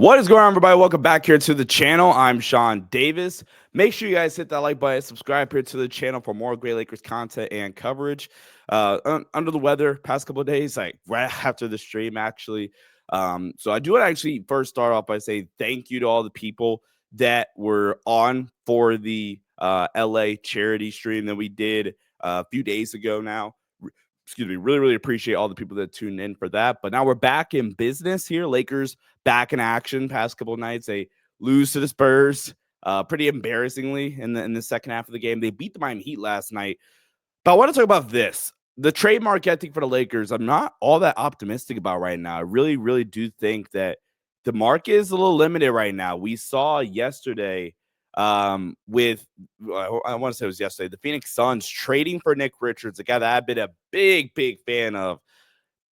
What is going on, everybody? Welcome back here to the channel. I'm Sean Davis. Make sure you guys hit that like button, subscribe here to the channel for more great Lakers content and coverage. Under the weather past couple of days, like right after the stream, actually. So I do want to actually first start off by saying thank you to all the people that were on for the LA charity stream that we did a few days ago now. Excuse me, really appreciate all the people that tuned in for that. But now we're back in business here. Lakers back in action. Past couple of nights, they lose to the Spurs pretty embarrassingly in the second half of the game. They beat the Miami Heat last night. But I want to talk about this. The trademark ethic for the Lakers, I'm not all that optimistic about right now. I really do think that the market is a little limited right now. We saw yesterday with I want to say it was yesterday, the Phoenix Suns trading for Nick Richards, a guy that I've been a big fan of,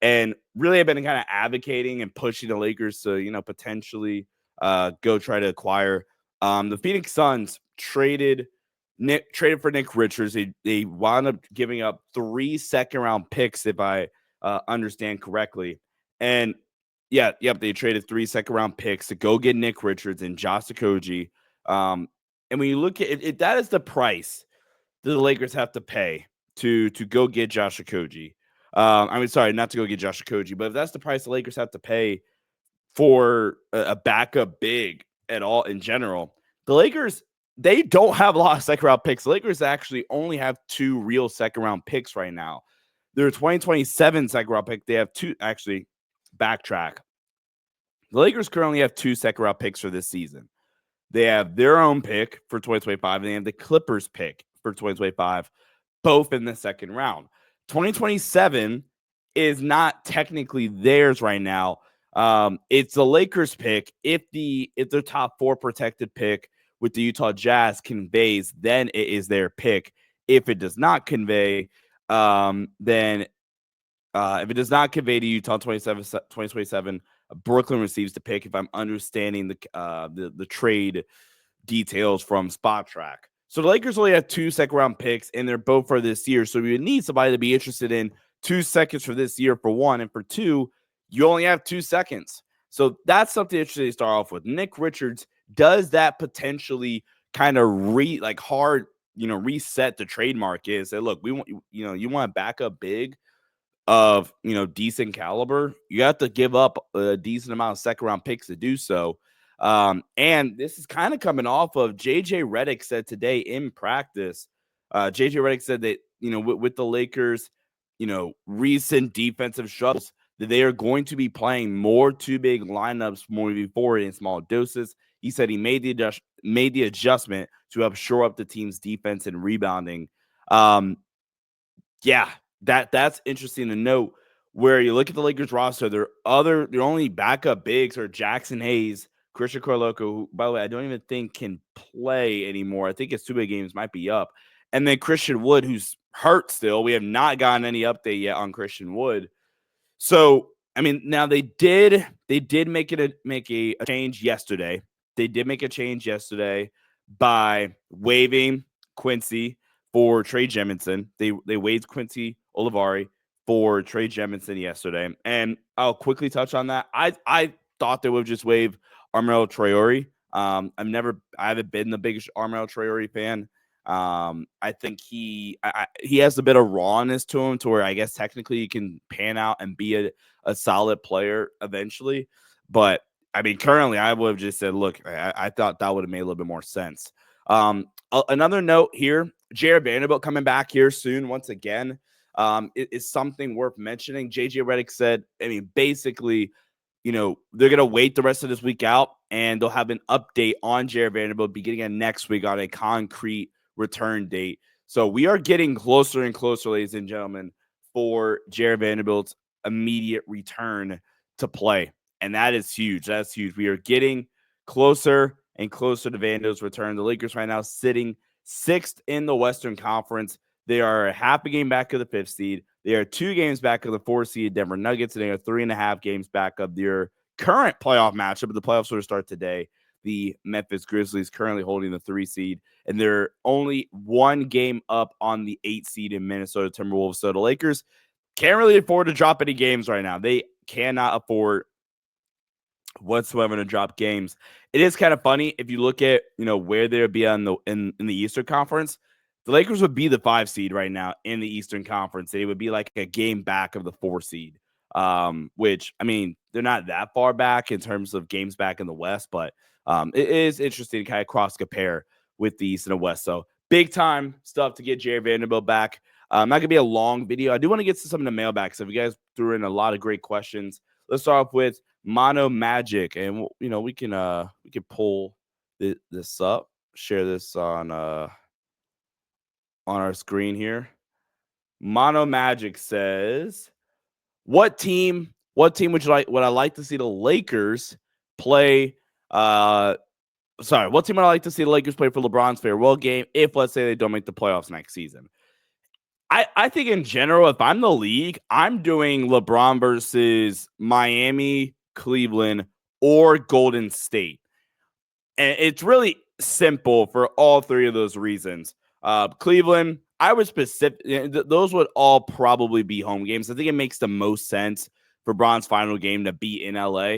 and really have been kind of advocating and pushing the Lakers to potentially go try to acquire. The Phoenix Suns traded for Nick Richards. They wound up giving up 3 second-round picks, if I understand correctly. And they traded 3 second-round picks to go get Nick Richards and Josh Okogie. And when you look at it, that is the price that the Lakers have to pay to go get Josh Okogie. Sorry, not to go get Josh Okogie, but if that's the price the Lakers have to pay for a backup big at all in general, the Lakers, they don't have a lot of second-round picks. The Lakers actually only have 2 real second-round picks right now. Their 2027 second-round pick, they have 2. Actually, backtrack. The Lakers currently have 2 second-round picks for this season. They have their own pick for 2025, and they have the Clippers pick for 2025, both in the second round. 2027 is not technically theirs right now. It's the Lakers pick. If their top 4 protected pick with the Utah Jazz conveys, then it is their pick. If it does not convey, then if it does not convey to Utah 2027, Brooklyn receives the pick. If I'm understanding the trade details from Spot Track. So the Lakers only have 2 second-round picks, and they're both for this year. So we would need somebody to be interested in 2 seconds for this year, for one, and for two, you only have 2 seconds. So that's something interesting to start off with. Nick Richards, does that potentially kind of reset the trade market? Say, look, we want you want to back up big of decent caliber, you have to give up a decent amount of second round picks to do so. And this is kind of coming off of JJ Redick said today in practice. JJ Redick said that with the Lakers, recent defensive struggles, that they are going to be playing more 2 big lineups moving forward in small doses. He said he made the adjustment to help shore up the team's defense and rebounding. That's interesting to note. Where you look at the Lakers roster, their only backup bigs are Jackson Hayes, Christian Corloco, who, by the way, I don't even think can play anymore. I think his 2 big games might be up. And then Christian Wood, who's hurt still. We have not gotten any update yet on Christian Wood. So, I mean, now they did make a change yesterday. They did make a change yesterday by waiving Quincy for Trey Jemison. They waived Quincy Olivari for Trey Jemison yesterday. And I'll quickly touch on that. I thought they would just waive Armel Traore. I haven't been the biggest Armel Traore fan. I think he has a bit of rawness to him, to where I guess technically he can pan out and be a solid player eventually. But I mean, currently I would have just said, look, I thought that would have made a little bit more sense. Another note here, Jared Vanderbilt coming back here soon once again. Is something worth mentioning. JJ Redick said, I mean, basically, they're going to wait the rest of this week out, and they'll have an update on Jared Vanderbilt beginning of next week on a concrete return date. So we are getting closer and closer, ladies and gentlemen, for Jared Vanderbilt's immediate return to play. And that is huge. That's huge. We are getting closer and closer to Vanderbilt's return. The Lakers right now sitting 6th in the Western Conference. They are a half a game back of the 5th seed. They are 2 games back of the 4th seed Denver Nuggets, and they are 3.5 games back of their current playoff matchup. But the playoffs will start today. The Memphis Grizzlies currently holding the 3 seed, and they're only 1 game up on the 8 seed in Minnesota Timberwolves. So the Lakers can't really afford to drop any games right now. They cannot afford whatsoever to drop games. It is kind of funny if you look at where they'd be on the in the Eastern Conference. The Lakers would be the 5 seed right now in the Eastern Conference. They would be like a game back of the 4 seed. Which I mean, they're not that far back in terms of games back in the West, but it is interesting to kind of cross compare with the East and the West. So big time stuff to get Jerry Vanderbilt back. Not gonna be a long video. I do want to get to some of the mailbag. So if you guys threw in a lot of great questions, let's start off with Mono Magic, and we can pull this up, share this on our screen here. Mono Magic says, What team would I like to see the Lakers play? What team would I like to see the Lakers play for LeBron's farewell game if, let's say, they don't make the playoffs next season? I think in general, if I'm the league, I'm doing LeBron versus Miami, Cleveland, or Golden State. And it's really simple for all three of those reasons. Cleveland, I would those would all probably be home games. I think it makes the most sense for Bron's final game to be in LA.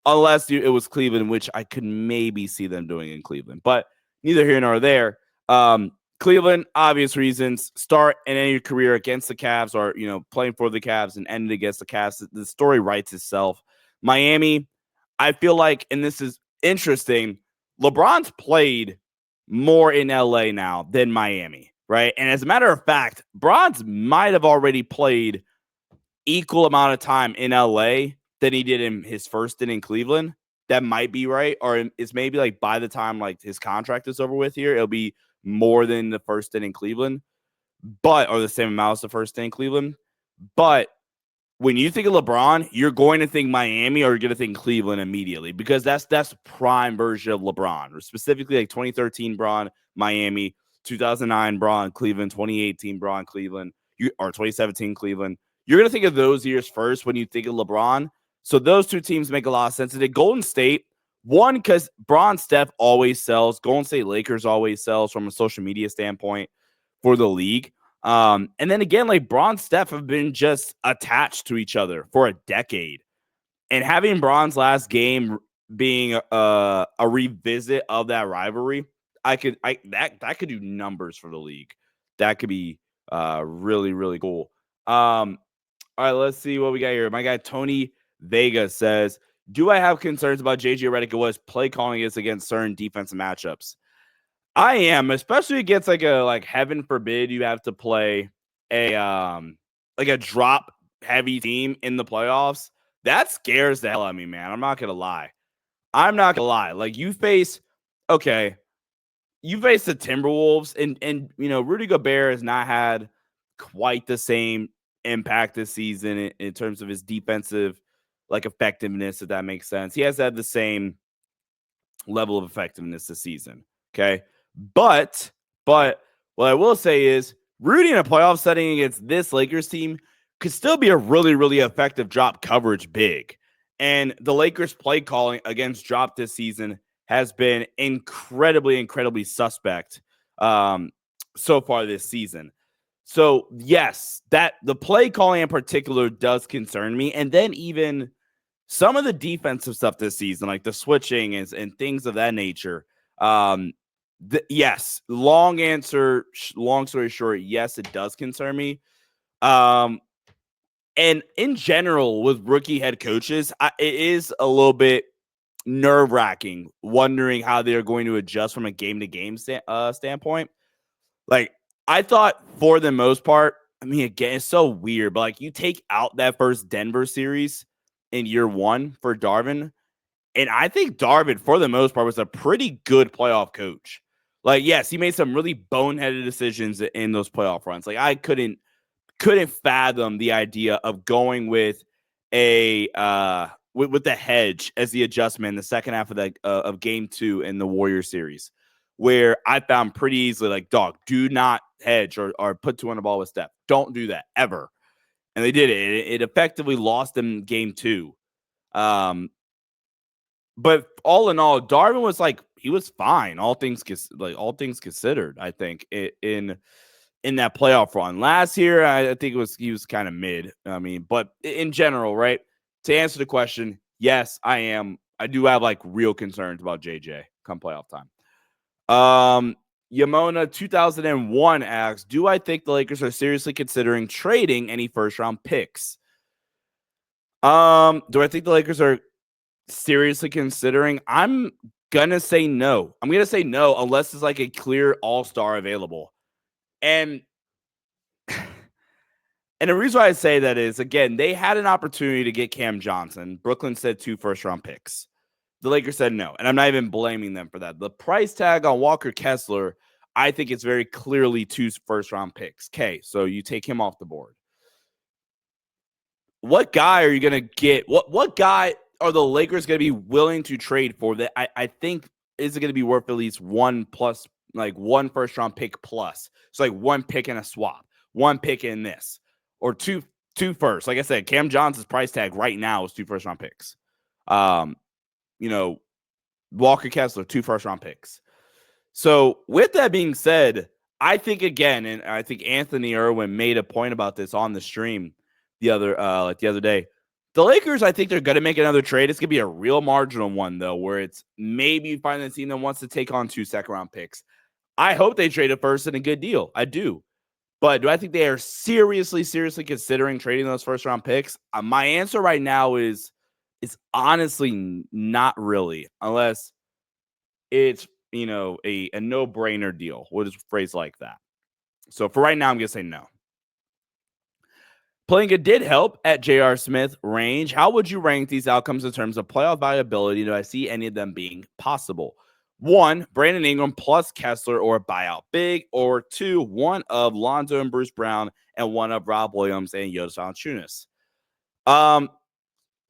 Unless it was Cleveland, which I could maybe see them doing in Cleveland. But neither here nor there. Cleveland, obvious reasons, start and end your career against the Cavs or, playing for the Cavs and end against the Cavs. The story writes itself. Miami, I feel like, and this is interesting, LeBron's played more in LA now than Miami, right? And as a matter of fact, Bron's might have already played equal amount of time in LA than he did in his first stint in Cleveland. That might be right. Or it's maybe like by the time like his contract is over with here, it'll be more than the first stint in Cleveland, or the same amount as the first stint in Cleveland. But when you think of LeBron, you're going to think Miami or you're going to think Cleveland immediately because that's prime version of LeBron, or specifically like 2013 Bron, Miami, 2009 Bron, Cleveland, 2018 Bron, Cleveland, or 2017 Cleveland. You're going to think of those years first when you think of LeBron. So those two teams make a lot of sense. And at Golden State, one, because Bron, Steph always sells. Golden State Lakers always sells from a social media standpoint for the league. And then again, like Bron, Steph have been just attached to each other for a decade. And having Bron's last game being a revisit of that rivalry, that could do numbers for the league. That could be really, really cool. All right, let's see what we got here. My guy Tony Vega says, do I have concerns about JJ Redick was play calling us against certain defensive matchups? I am, especially against like heaven forbid you have to play a drop heavy team in the playoffs. That scares the hell out of me, man. I'm not gonna lie. Like you face the Timberwolves, and Rudy Gobert has not had quite the same impact this season in terms of his defensive effectiveness, if that makes sense. He has had the same level of effectiveness this season. Okay. But what I will say is Rudy in a playoff setting against this Lakers team could still be a really, really effective drop coverage big. And the Lakers play calling against drop this season has been incredibly, incredibly suspect so far this season. So yes, that the play calling in particular does concern me. And then even some of the defensive stuff this season, like the switching and things of that nature. Yes, long story short, yes, it does concern me. And in general, with rookie head coaches, it is a little bit nerve-wracking wondering how they're going to adjust from a game-to-game standpoint. Like, I thought for the most part, I mean, again, it's so weird, but like you take out that first Denver series in year one for Darvin, and I think Darvin, for the most part, was a pretty good playoff coach. Like, yes, he made some really boneheaded decisions in those playoff runs. Like, I couldn't fathom the idea of going with a with the hedge as the adjustment in the second half of game 2 in the Warrior series, where I found pretty easily like, dog, do not hedge or put 2 on the ball with Steph. Don't do that ever. And they did it. It effectively lost them game 2. But all in all, Darvin was he was fine. All things considered, I think in that playoff run last year, I think he was kind of mid. I mean, but in general, right? to answer the question, yes, I am. I do have like real concerns about JJ come playoff time. Yamona 2001 asks, do I think the Lakers are seriously considering trading any first round picks? Do I think the Lakers are seriously considering? I'm gonna say no. I'm gonna say no unless it's like a clear all-star available. And the reason why I say that is, again, they had an opportunity to get Cam Johnson. Brooklyn said 2 first-round picks. The Lakers said no, and I'm not even blaming them for that. The price tag on Walker Kessler, I think it's very clearly 2 first-round picks. Okay, so you take him off the board. What guy are you going to get? What guy are the Lakers going to be willing to trade for that I think is going to be worth at least 1 plus, like 1 first-round pick plus? So like 1 pick and a swap, 1 pick in this, or two first. Like I said, Cam Johnson's price tag right now is 2 first-round picks. Walker Kessler, 2 first-round picks. So with that being said, I think again, and I think Anthony Irwin made a point about this on the stream the other day. The Lakers, I think they're going to make another trade. It's going to be a real marginal one, though, where it's maybe finding a team that wants to take on 2 second-round picks. I hope they trade a first and a good deal. I do. But do I think they are seriously considering trading those first-round picks? My answer right now is honestly not really, unless it's, a no-brainer deal. We'll just phrase like that. So for right now, I'm going to say no. Plinga did help at J.R. Smith range. How would you rank these outcomes in terms of playoff viability? Do I see any of them being possible? 1, Brandon Ingram plus Kessler or a buyout big, or 2, one of Lonzo and Bruce Brown and one of Rob Williams and Jonas Valanciunas.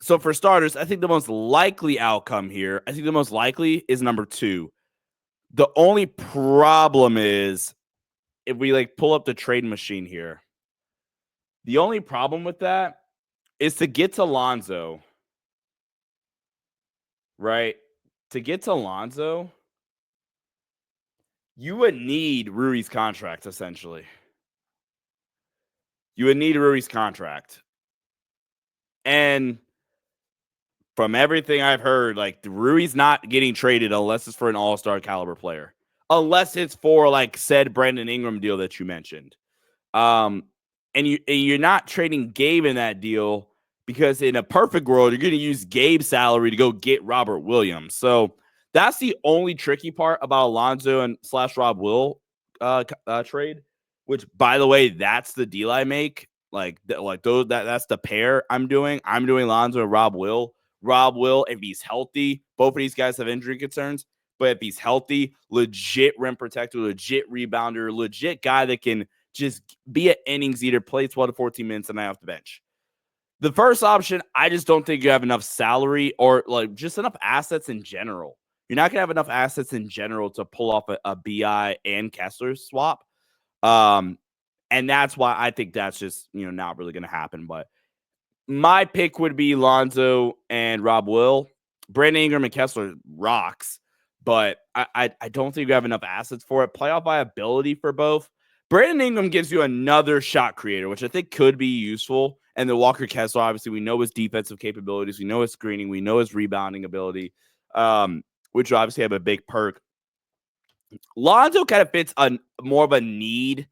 So for starters, I think the most likely outcome here, is number 2. The only problem is if we pull up the trade machine here. The only problem with that is to get to Lonzo, right? To get to Lonzo, you would need Rui's contract, essentially. You would need Rui's contract. And from everything I've heard, Rui's not getting traded unless it's for an all-star caliber player. Unless it's for, said Brandon Ingram deal that you mentioned. And you're not trading Gabe in that deal because in a perfect world, you're going to use Gabe's salary to go get Robert Williams. So that's the only tricky part about Alonzo and / Rob Will trade, which, by the way, that's the deal I make. That's the pair I'm doing. I'm doing Lonzo and Rob Will. Rob Will, if he's healthy, both of these guys have injury concerns, but if he's healthy, legit rim protector, legit rebounder, legit guy that can just be an innings eater, play 12 to 14 minutes a night off the bench. The first option, I just don't think you have enough salary or just enough assets in general. You're not going to have enough assets in general to pull off a BI and Kessler swap. And that's why I think that's just, not really going to happen. But my pick would be Lonzo and Rob Will. Brandon Ingram and Kessler rocks, but I don't think you have enough assets for it. Playoff viability for both. Brandon Ingram gives you another shot creator, which I think could be useful. And the Walker Kessler, obviously, we know his defensive capabilities. We know his screening. We know his rebounding ability, which will obviously have a big perk. Lonzo kind of fits more of a need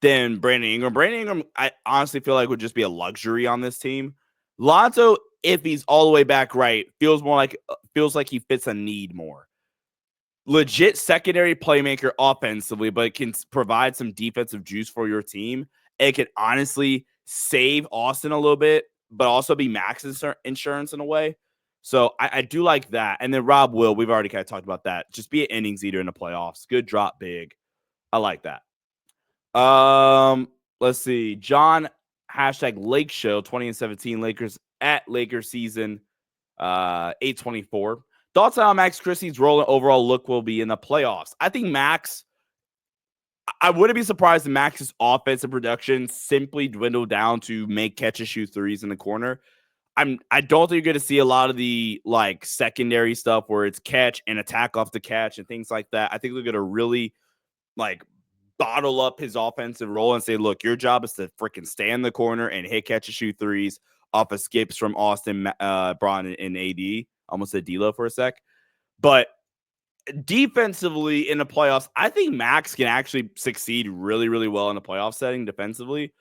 than Brandon Ingram. Brandon Ingram, I honestly feel like would just be a luxury on this team. Lonzo, if he's all the way back right, feels like he fits a need more. Legit secondary playmaker offensively, but it can provide some defensive juice for your team. It can honestly save Austin a little bit, but also be max insurance in a way. So I do like that. And then Rob Will, we've already kind of talked about that. Just be an innings eater in the playoffs. Good drop big. I like that. Let's see. John, #Lake Show 2017 Lakers at Lakers season 824. Thoughts on how Max Christie's role and overall look will be in the playoffs? I think I wouldn't be surprised if Max's offensive production simply dwindled down to make catch and shoot threes in the corner. I don't think you're going to see a lot of the secondary stuff where it's catch and attack off the catch and things like that. I think they're going to really bottle up his offensive role and say, look, your job is to freaking stay in the corner and hit catch and shoot threes. off of skips from Austin, Braun, and AD. Almost said D'Lo for a sec. But defensively in the playoffs, I think Max can actually succeed really, really well in a playoff setting defensively,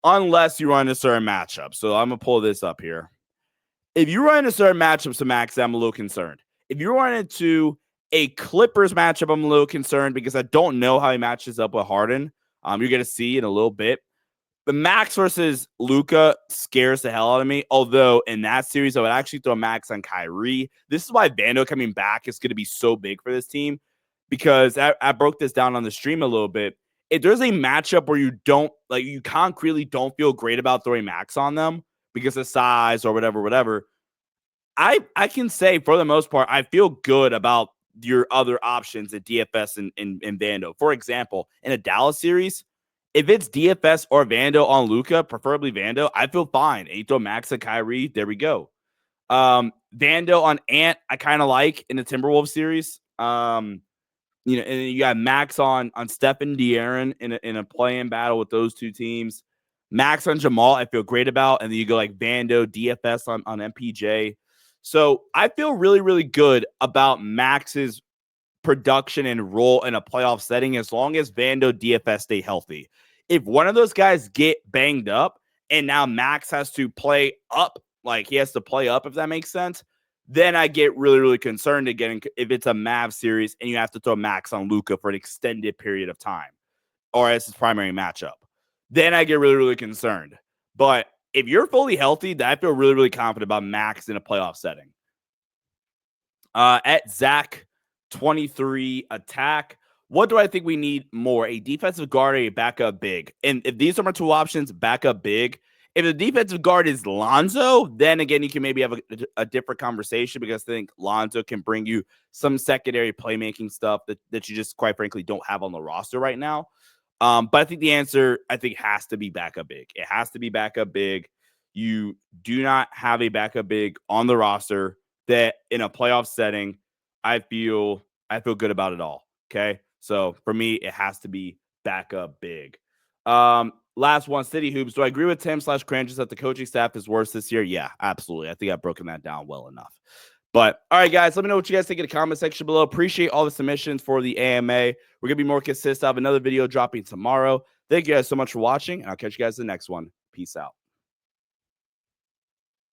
unless you run a certain matchup. So I'm going to pull this up here. If you run into certain matchups to Max, I'm a little concerned. If you run into a Clippers matchup, I'm a little concerned because I don't know how he matches up with Harden. You're going to see in a little bit. The Max versus Luka scares the hell out of me. Although in that series, I would actually throw Max on Kyrie. This is why Vando coming back is going to be so big for this team, because I broke this down on the stream a little bit. If there's a matchup where you concretely don't feel great about throwing Max on them because of size or whatever, I can say for the most part, I feel good about your other options at DFS and Vando. For example, in a Dallas series, if it's DFS or Vando on Luka, preferably Vando, I feel fine. And you throw Max and Kyrie, there we go. Vando on Ant, I kind of like in the Timberwolves series. And you got Max on Steph and De'Aaron in a play-in battle with those two teams. Max on Jamal, I feel great about. And then you go like Vando, DFS on MPJ. So I feel really, really good about Max's production and role in a playoff setting as long as Vando, DFS stay healthy. If one of those guys get banged up and now Max has to play up, like he has to play up, if that makes sense, then I get really, really concerned again if it's a Mavs series and you have to throw Max on Luka for an extended period of time or as his primary matchup. Then I get really, really concerned. But if you're fully healthy, I feel really, really confident about Max in a playoff setting. At Zach 23 attack. What do I think we need more? A defensive guard or a backup big? And if these are my two options, backup big. If the defensive guard is Lonzo, then again, you can maybe have a different conversation because I think Lonzo can bring you some secondary playmaking stuff that you just, quite frankly, don't have on the roster right now. But I think the answer, has to be backup big. It has to be backup big. You do not have a backup big on the roster that in a playoff setting, I feel good about it all. Okay. So for me, it has to be backup big. Last one, City Hoops. Do I agree with Tim / Cranches that the coaching staff is worse this year? Yeah, absolutely. I think I've broken that down well enough. But all right, guys, let me know what you guys think in the comment section below. Appreciate all the submissions for the AMA. We're going to be more consistent. I have another video dropping tomorrow. Thank you guys so much for watching, and I'll catch you guys in the next one. Peace out.